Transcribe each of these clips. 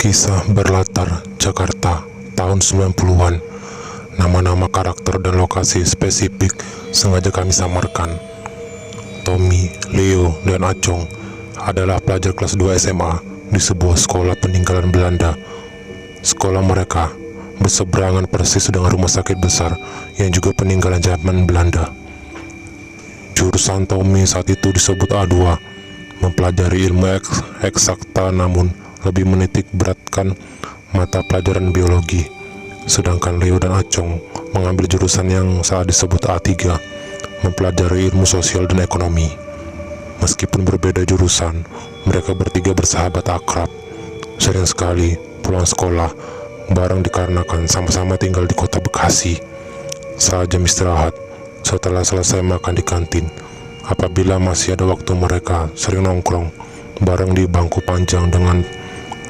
Kisah berlatar Jakarta tahun 90-an. Nama-nama karakter dan lokasi spesifik sengaja kami samarkan. Tommy, Leo, dan Acong adalah pelajar kelas 2 SMA di sebuah sekolah peninggalan Belanda. Sekolah mereka berseberangan persis dengan rumah sakit besar yang juga peninggalan zaman Belanda. Jurusan Tommy saat itu disebut A2, mempelajari ilmu eksakta namun lebih menitik beratkan mata pelajaran biologi. Sedangkan Leo dan Acong mengambil jurusan yang saat disebut A3, mempelajari ilmu sosial dan ekonomi. Meskipun berbeda jurusan, mereka bertiga bersahabat akrab. Sering sekali pulang sekolah bareng dikarenakan sama-sama tinggal di kota Bekasi. Saat jam istirahat, setelah selesai makan di kantin, apabila masih ada waktu, mereka sering nongkrong bareng di bangku panjang dengan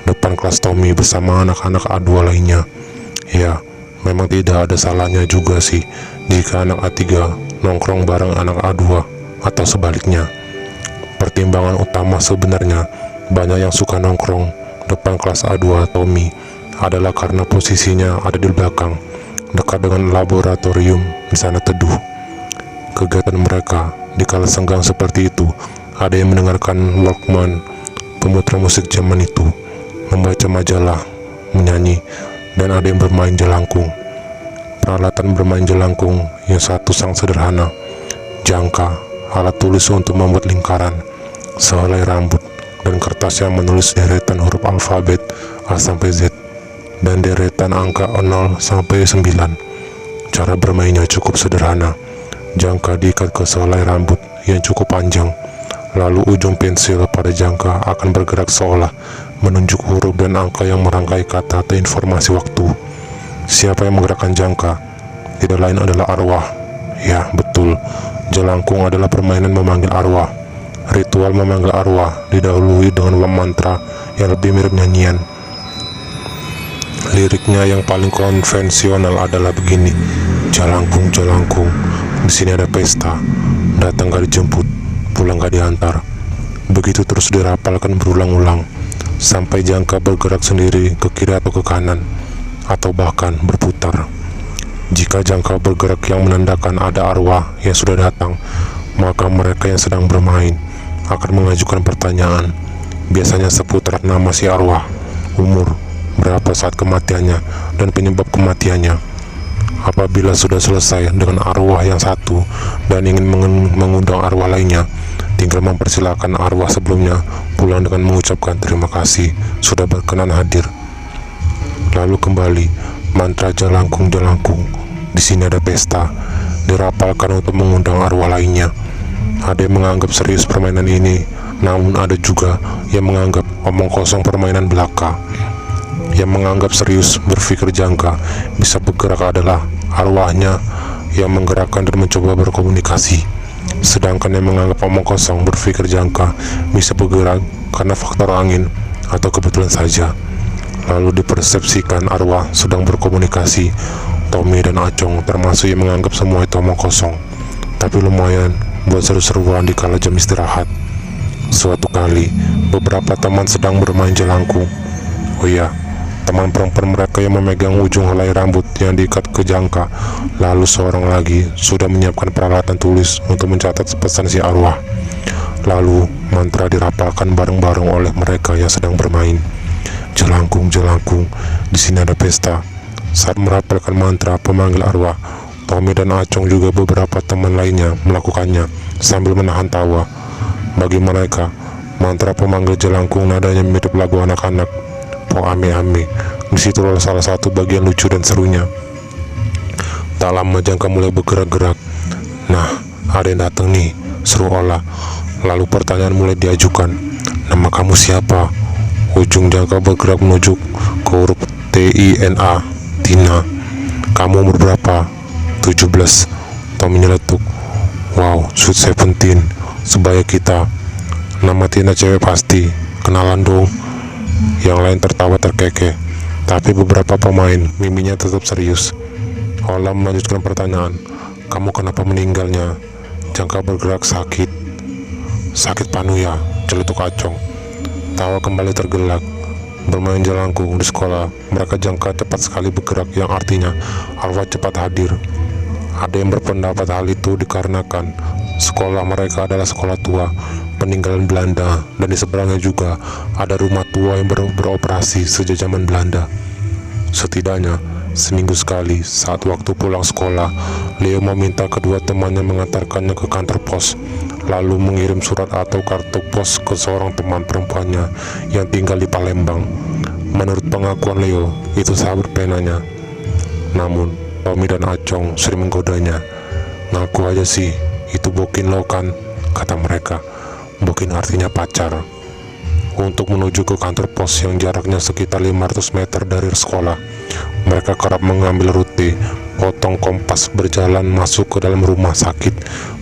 depan kelas Tommy bersama anak-anak A2 lainnya. Ya, memang tidak ada salahnya juga sih jika anak A3 nongkrong bareng anak A2 atau sebaliknya. Pertimbangan utama sebenarnya banyak yang suka nongkrong depan kelas A2 Tommy adalah karena posisinya ada di belakang, dekat dengan laboratorium di sana teduh. Kegiatan mereka di kala senggang seperti itu, ada yang mendengarkan Walkman, pemutar musik zaman itu, membaca majalah, menyanyi, dan ada yang bermain jelangkung. Peralatan bermain jelangkung yang satu sangat sederhana, jangka, alat tulis untuk membuat lingkaran, sehelai rambut, dan kertas yang menulis deretan huruf alfabet A sampai Z, dan deretan angka 0 sampai 9. Cara bermainnya cukup sederhana. Jangka diikat ke sehelai rambut yang cukup panjang, lalu ujung pensil pada jangka akan bergerak seolah menunjuk huruf dan angka yang merangkai kata atau informasi waktu. Siapa yang menggerakkan jangka? Tidak lain adalah arwah. Ya, betul. Jelangkung adalah permainan memanggil arwah. Ritual memanggil arwah didahului dengan mantra yang lebih mirip nyanyian. Liriknya yang paling konvensional adalah begini: Jalangkung, jalangkung, di sini ada pesta. Datang gak dijemput, pulang gak diantar. Begitu terus dirapalkan berulang-ulang sampai jangka bergerak sendiri ke kiri atau ke kanan, atau bahkan berputar. Jika jangka bergerak yang menandakan ada arwah yang sudah datang, maka mereka yang sedang bermain akan mengajukan pertanyaan, biasanya seputar nama si arwah, umur, berapa saat kematiannya, dan penyebab kematiannya. Apabila sudah selesai dengan arwah yang satu dan ingin mengundang arwah lainnya, tinggal mempersilahkan arwah sebelumnya pulang dengan mengucapkan terima kasih sudah berkenan hadir. Lalu kembali mantra jalangkung, jalangkung, di sini ada pesta, dirapalkan untuk mengundang arwah lainnya. Ada yang menganggap serius permainan ini, namun ada juga yang menganggap omong kosong permainan belaka. Yang menganggap serius berpikir jangka bisa bergerak adalah arwahnya yang menggerakkan dan mencoba berkomunikasi. Sedangkan yang menganggap omong kosong berpikir jangka bisa bergerak karena faktor angin atau kebetulan saja. Lalu dipersepsikan arwah sedang berkomunikasi. Tommy dan Acong termasuk yang menganggap semua itu omong kosong, tapi lumayan buat seru-seruan di kala jam istirahat. Suatu kali, beberapa teman sedang bermain jelangkung. Oh iya, teman perempuan mereka yang memegang ujung helai rambut yang diikat ke jangka. Lalu seorang lagi sudah menyiapkan peralatan tulis untuk mencatat pesan si arwah. Lalu mantra dirapalkan bareng-bareng oleh mereka yang sedang bermain. Jelangkung, jelangkung, di sini ada pesta. Saat merapalkan mantra pemanggil arwah, Tommy dan Acong juga beberapa teman lainnya melakukannya sambil menahan tawa. Bagi mereka, mantra pemanggil jelangkung nadanya mirip lagu anak-anak, Po Ame Ame. Disitulah salah satu bagian lucu dan serunya. Tak lama jangka mulai bergerak-gerak. Nah, ada yang datang nih, seru olah. Lalu pertanyaan mulai diajukan. Nama kamu siapa? Ujung jangka bergerak menuju ke huruf Tina. Tina. Kamu umur berapa? 17. Tommy nyeletuk. Wow, Sweet 17. Sebaya kita. Nama Tina cewek pasti. Kenalan dong. Yang lain tertawa terkekeh. Tapi beberapa pemain miminya tetap serius. Ola melanjutkan pertanyaan. Kamu kenapa meninggalnya? Jangka bergerak sakit. Sakit panu ya, celetuk Acong. Tawa kembali tergelak. Bermain jelangkung di sekolah, mereka jangka cepat sekali bergerak, yang artinya arwah cepat hadir. Ada yang berpendapat hal itu dikarenakan sekolah mereka adalah sekolah tua peninggalan Belanda, dan di seberangnya juga ada rumah tua yang beroperasi sejak zaman Belanda. Setidaknya seminggu sekali saat waktu pulang sekolah, Leo meminta kedua temannya mengantarkannya ke kantor pos, lalu mengirim surat atau kartu pos ke seorang teman perempuannya yang tinggal di Palembang. Menurut pengakuan Leo, itu sahabat penanya. Namun Tommy dan Acong sering menggodanya. Ngaku aja sih, itu bokin lo kan, kata mereka. Bokin artinya pacar. Untuk menuju ke kantor pos yang jaraknya sekitar 500 meter dari sekolah, mereka kerap mengambil rute potong kompas berjalan masuk ke dalam rumah sakit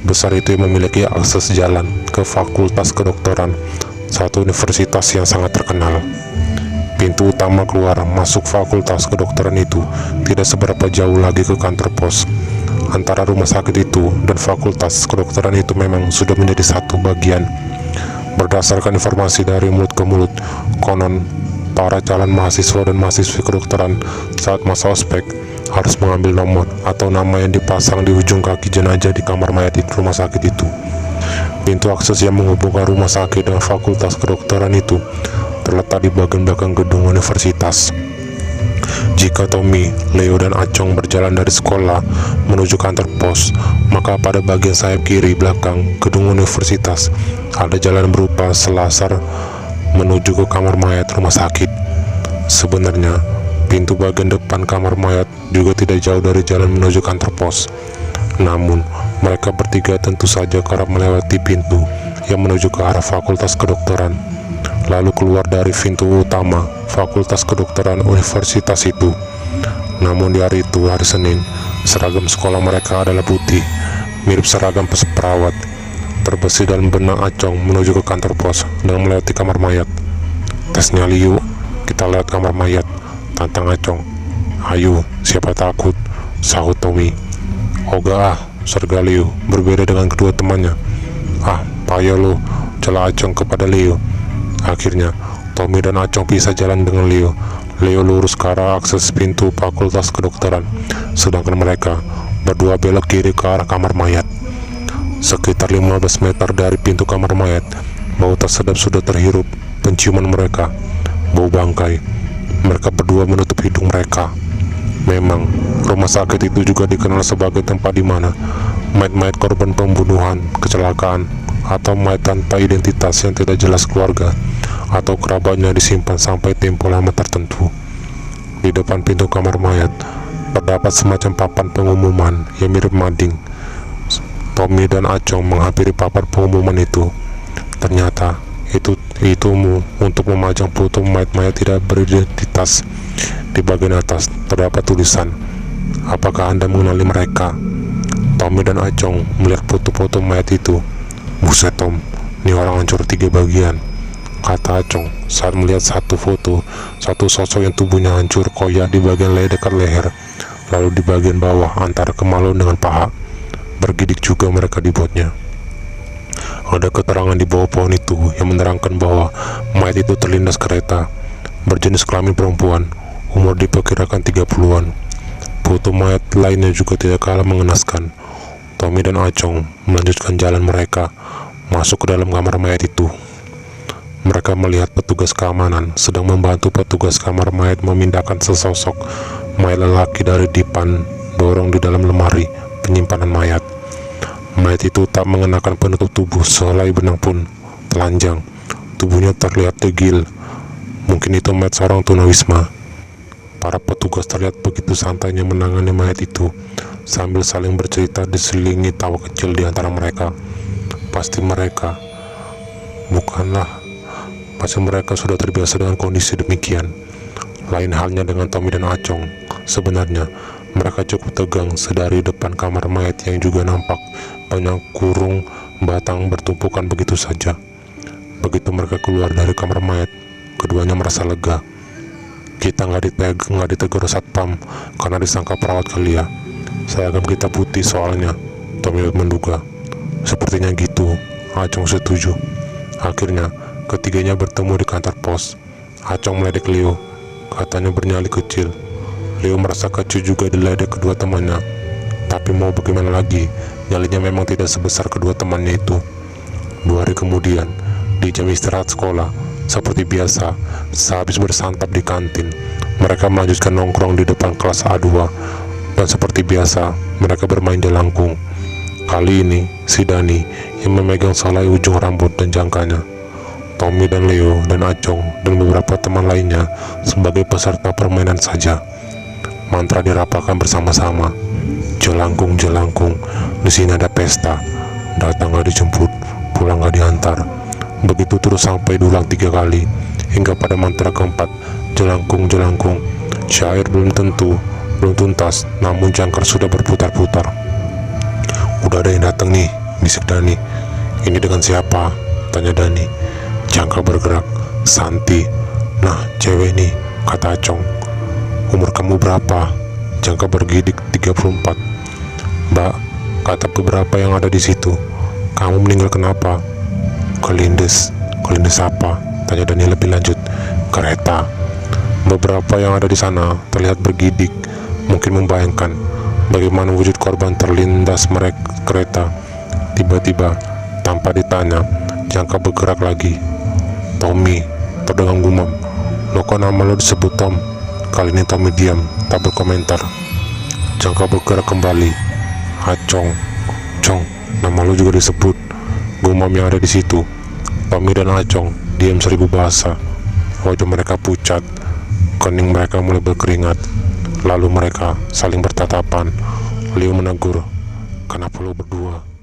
besar itu yang memiliki akses jalan ke Fakultas Kedokteran, satu universitas yang sangat terkenal. Pintu utama keluar masuk Fakultas Kedokteran itu tidak seberapa jauh lagi ke kantor pos. Antara rumah sakit itu dan Fakultas Kedokteran itu memang sudah menjadi satu bagian. Berdasarkan informasi dari mulut ke mulut, konon para calon mahasiswa dan mahasiswi kedokteran saat masa ospek harus mengambil nomor atau nama yang dipasang di ujung kaki jenazah di kamar mayat di rumah sakit itu. Pintu akses yang menghubungkan rumah sakit dan Fakultas Kedokteran itu terletak di bagian belakang gedung universitas. Jika Tommy, Leo, dan Acong berjalan dari sekolah menuju kantor pos, maka pada bagian sayap kiri belakang gedung universitas ada jalan berupa selasar menuju ke kamar mayat rumah sakit. Sebenarnya, pintu bagian depan kamar mayat juga tidak jauh dari jalan menuju kantor pos. Namun, mereka bertiga tentu saja kerap melewati pintu yang menuju ke arah Fakultas Kedokteran, lalu keluar dari pintu utama Fakultas Kedokteran universitas itu. Namun di hari itu, hari Senin, seragam sekolah mereka adalah putih, mirip seragam perawat. Terbesit dalam benak Acong menuju ke kantor pos dan melewati kamar mayat. Tesnya Liu, kita lihat kamar mayat, tantang Acong. Ayo, siapa takut, sahut Tommy. Oga serga Liu, berbeda dengan kedua temannya. Payah lo, celah Acong kepada Liu. Akhirnya, Tommy dan Acong pisah jalan dengan Leo. Leo lurus ke arah akses pintu Fakultas Kedokteran, sedangkan mereka berdua belok kiri ke arah kamar mayat. Sekitar 15 meter dari pintu kamar mayat, bau tak sedap sudah terhirup penciuman mereka, bau bangkai. Mereka berdua menutup hidung mereka. Memang, rumah sakit itu juga dikenal sebagai tempat di mana mayat-mayat korban pembunuhan, kecelakaan, atau mayat tanpa identitas yang tidak jelas keluarga atau kerabatnya disimpan sampai tempo lama tertentu. Di depan pintu kamar mayat terdapat semacam papan pengumuman yang mirip mading. Tommy dan Acong menghampiri papan pengumuman itu. Ternyata itu untuk memajang foto mayat-mayat tidak beridentitas. Di bagian atas terdapat tulisan, apakah Anda mengenali mereka? Tommy dan Acong melihat foto-foto mayat itu. Buset Tom, ini orang hancur 3 bagian, kata Acong saat melihat satu foto, satu sosok yang tubuhnya hancur koyak di bagian dekat leher, lalu di bagian bawah antara kemaluan dengan paha. Bergidik juga mereka dibuatnya. Ada keterangan di bawah pohon itu yang menerangkan bahwa mayat itu terlindas kereta, berjenis kelamin perempuan, umur diperkirakan 30-an. Foto mayat lainnya juga tidak kalah mengenaskan. Tommy dan Acong melanjutkan jalan mereka masuk ke dalam kamar mayat itu. Mereka melihat petugas keamanan sedang membantu petugas kamar mayat memindahkan sesosok mayat lelaki dari dipan dorong di dalam lemari penyimpanan mayat. Mayat itu tak mengenakan penutup tubuh sehelai benang pun, telanjang. Tubuhnya terlihat degil. Mungkin itu mayat seorang tunawisma. Para petugas terlihat begitu santainya menangani mayat itu, sambil saling bercerita diselingi tawa kecil di antara mereka. Pasti mereka sudah terbiasa dengan kondisi demikian. Lain halnya dengan Tommy dan Acong. Sebenarnya mereka cukup tegang sedari depan kamar mayat yang juga nampak banyak kurung batang bertumpukan begitu saja. Begitu mereka keluar dari kamar mayat, keduanya merasa lega. Kita nggak ditegur satpam karena disangka perawat kali ya. Seragam kita putih soalnya, Tommy menduga. Sepertinya gitu, Acong setuju. Akhirnya ketiganya bertemu di kantor pos. Acong meledek Leo, katanya bernyali kecil. Leo merasa kecil juga diledek kedua temannya. Tapi mau bagaimana lagi, nyalinya memang tidak sebesar kedua temannya itu. 2 hari kemudian, di jam istirahat sekolah, seperti biasa, sehabis bersantap di kantin, mereka melanjutkan nongkrong di depan kelas A2. Dan seperti biasa, mereka bermain jelangkung. Kali ini, si Dani yang memegang selai ujung rambut dan jangkanya. Tommy dan Leo dan Acong dan beberapa teman lainnya sebagai peserta permainan saja. Mantra dirapalkan bersama-sama. Jelangkung, jelangkung, di sini ada pesta. Datang gak dijemput, pulang gak diantar. Begitu terus sampai diulang 3 kali, hingga pada mantra keempat, jelangkung, jelangkung. Syair belum tuntas, namun jangkar sudah berputar-putar. Udah ada yang datang nih, bisik Dani. Ini dengan siapa? Tanya Dani. Jangkar bergerak. Santi. Nah, cewek nih, kata Acong. Umur kamu berapa? Jangkar bergidik. 34. Mbak, kata beberapa yang ada di situ. Kamu meninggal kenapa? Kelindes. Kelindes apa? Tanya Dani lebih lanjut. Kereta. Beberapa yang ada di sana terlihat bergidik, mungkin membayangkan bagaimana wujud korban terlindas kereta. Tiba-tiba, tanpa ditanya, Jangkar bergerak lagi. Tommy terdengar gumam. Lo kok nama lo disebut Tom? Kali ini Tommy diam, tak berkomentar. Jangkar bergerak kembali. Acong, Cong, nama lo juga disebut. Gumam yang ada di situ. Tommy dan Acong diam 1000 bahasa. Wajah mereka pucat, kening mereka mulai berkeringat. Lalu mereka saling bertatapan. Leo menegur, kenapa lo berdua